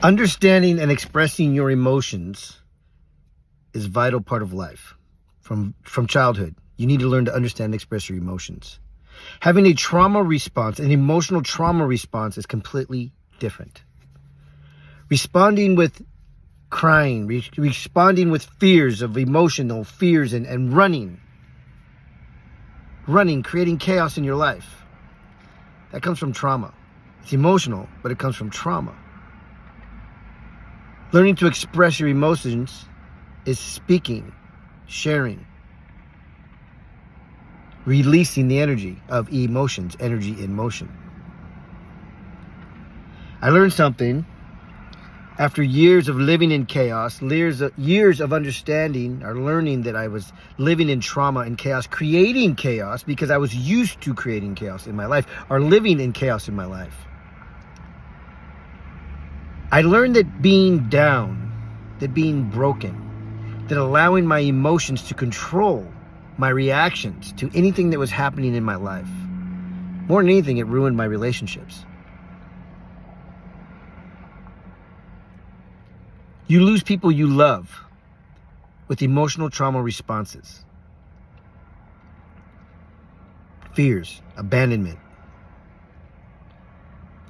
Understanding and expressing your emotions is a vital part of life. From childhood, you need to learn to understand and express your emotions. Having a trauma response, an emotional trauma response, is completely different. Responding with crying, responding with fears of emotional fears and running, creating chaos in your life. That comes from trauma. It's emotional, but it comes from trauma. Learning to express your emotions is speaking, sharing, releasing the energy of emotions, energy in motion. I learned something after years of living in chaos, years of understanding or learning that I was living in trauma and chaos, creating chaos because I was used to creating chaos in my life or living in chaos in my life. I learned that being down, that being broken, that allowing my emotions to control my reactions to anything that was happening in my life. More than anything, it ruined my relationships. You lose people you love with emotional trauma responses. Fears, abandonment.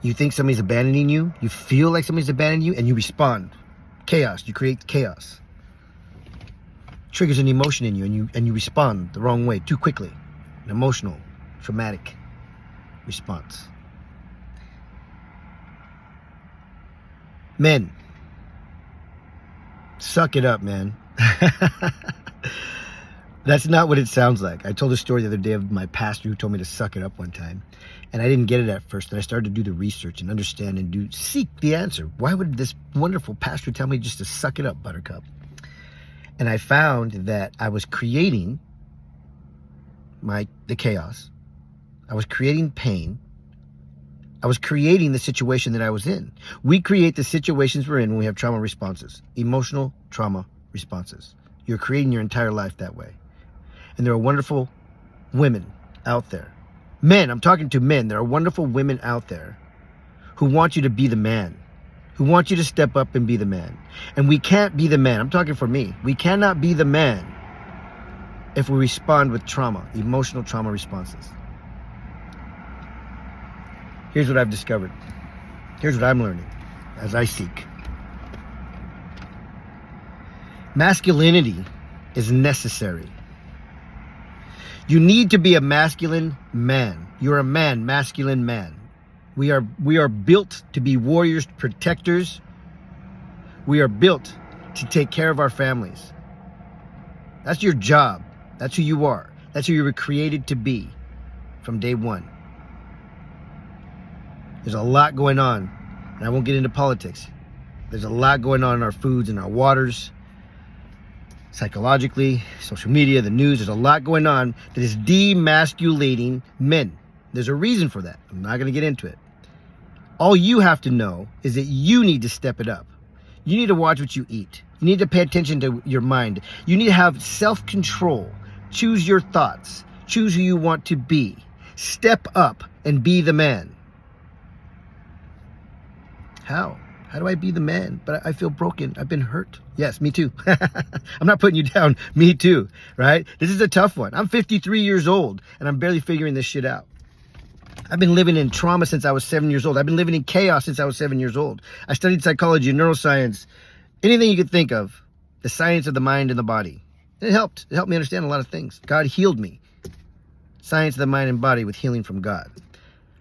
You think somebody's abandoning you, you feel like somebody's abandoning you, and you respond. Chaos, you create chaos. Triggers an emotion in you, and you respond the wrong way, too quickly. An emotional, traumatic response. Men, suck it up, man. That's not what it sounds like. I told a story the other day of my pastor who told me to suck it up one time. And I didn't get it at first. And I started to do the research and understand and seek the answer. Why would this wonderful pastor tell me just to suck it up, Buttercup? And I found that I was creating the chaos. I was creating pain. I was creating the situation that I was in. We create the situations we're in when we have trauma responses, emotional trauma responses. You're creating your entire life that way. And there are wonderful women out there. Men, I'm talking to men. There are wonderful women out there who want you to be the man, who want you to step up and be the man. And we can't be the man. I'm talking for me. We cannot be the man if we respond with trauma, emotional trauma responses. Here's what I've discovered. Here's what I'm learning as I seek. Masculinity is necessary. You need to be a masculine man. You're a man, masculine man. We are built to be warriors, protectors. We are built to take care of our families. That's your job. That's who you are. That's who you were created to be from day one. There's a lot going on, and I won't get into politics. There's a lot going on in our foods and our waters, psychologically, social media, the news. There's a lot going on that is demasculating men. There's a reason for that. I'm not going to get into it. All you have to know is that you need to step it up. You need to watch what you eat. You need to pay attention to your mind. You need to have self-control. Choose your thoughts. Choose who you want to be. Step up and be the man. How? How do I be the man? But I feel broken. I've been hurt. Yes, me too. I'm not putting you down. Me too, right? This is a tough one. I'm 53 years old, and I'm barely figuring this shit out. I've been living in trauma since I was 7 years old. I've been living in chaos since I was 7 years old. I studied psychology, neuroscience, anything you could think of, the science of the mind and the body. And it helped. It helped me understand a lot of things. God healed me. Science of the mind and body with healing from God.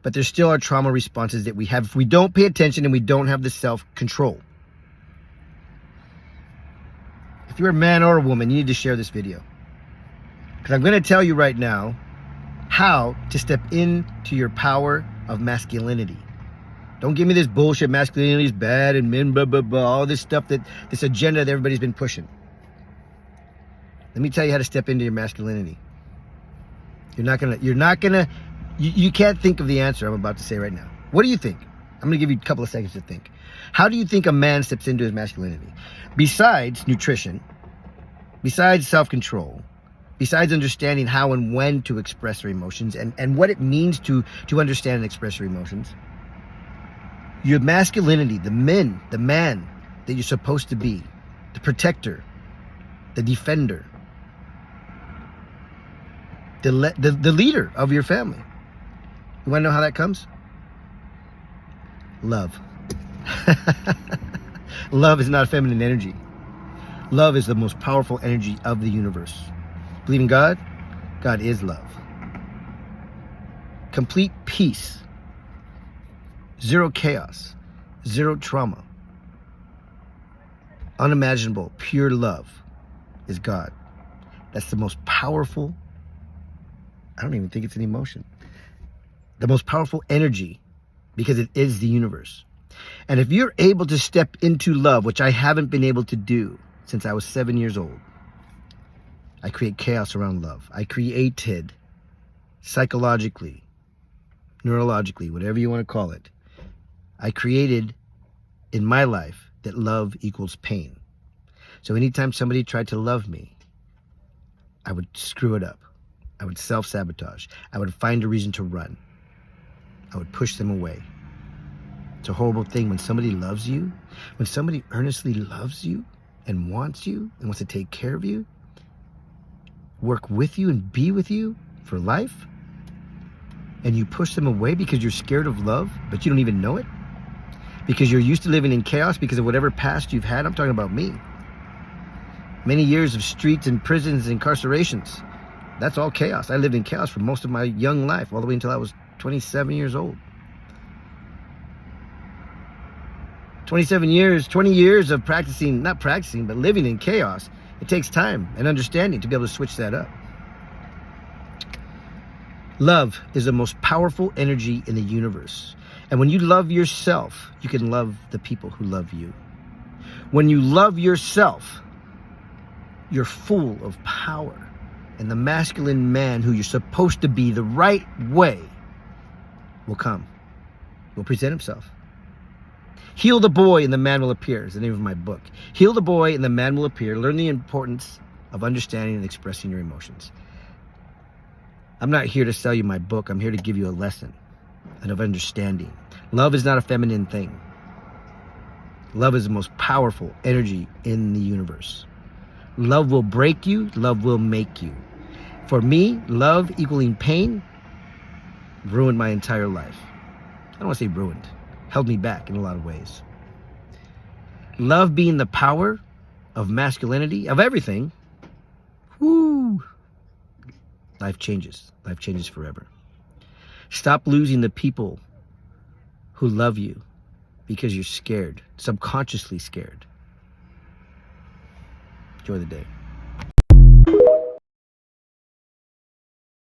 But there still are trauma responses that we have if we don't pay attention and we don't have the self-control. If you're a man or a woman, you need to share this video. Because I'm going to tell you right now how to step into your power of masculinity. Don't give me this bullshit, masculinity is bad and men, blah, blah, blah, all this stuff, this agenda that everybody's been pushing. Let me tell you how to step into your masculinity. You can't think of the answer I'm about to say right now. What do you think? I'm going to give you a couple of seconds to think. How do you think a man steps into his masculinity? Besides nutrition, besides self-control, besides understanding how and when to express their emotions and what it means to understand and express your emotions, Your masculinity, the man that you're supposed to be, the protector, the defender, the leader of your family. You want to know how that comes? Love. Love is not feminine energy. Love is the most powerful energy of the universe. Believe in God? God is love. Complete peace. Zero chaos. Zero trauma. Unimaginable, pure love is God. That's the most powerful, I don't even think it's an emotion. The most powerful energy, because it is the universe. And if you're able to step into love, which I haven't been able to do since I was 7 years old, I create chaos around love. I created psychologically, neurologically, whatever you want to call it, I created in my life that love equals pain. So anytime somebody tried to love me, I would screw it up. I would self-sabotage. I would find a reason to run. I would push them away. It's a horrible thing when somebody loves you, when somebody earnestly loves you and wants you and wants to take care of you, work with you and be with you for life, and you push them away because you're scared of love, but you don't even know it, because you're used to living in chaos because of whatever past you've had. I'm talking about me. Many years of streets and prisons and incarcerations. That's all chaos. I lived in chaos for most of my young life, all the way until I was 27 years old. 20 years of practicing, not practicing, but living in chaos. It takes time and understanding to be able to switch that up. Love is the most powerful energy in the universe. And when you love yourself, you can love the people who love you. When you love yourself, you're full of power. And the masculine man who you're supposed to be the right way will come, will present himself. Heal the boy and the man will appear is the name of my book. Heal the boy and the man will appear. Learn the importance of understanding and expressing your emotions. I'm not here to sell you my book. I'm here to give you a lesson and of understanding. Love is not a feminine thing. Love is the most powerful energy in the universe. Love will break you. Love will make you. For me, love equaling pain ruined my entire life. I don't want to say ruined. Held me back in a lot of ways. Love being the power of masculinity, of everything. Whoo! Life changes. Life changes forever. Stop losing the people who love you because you're scared, subconsciously scared. Enjoy the day.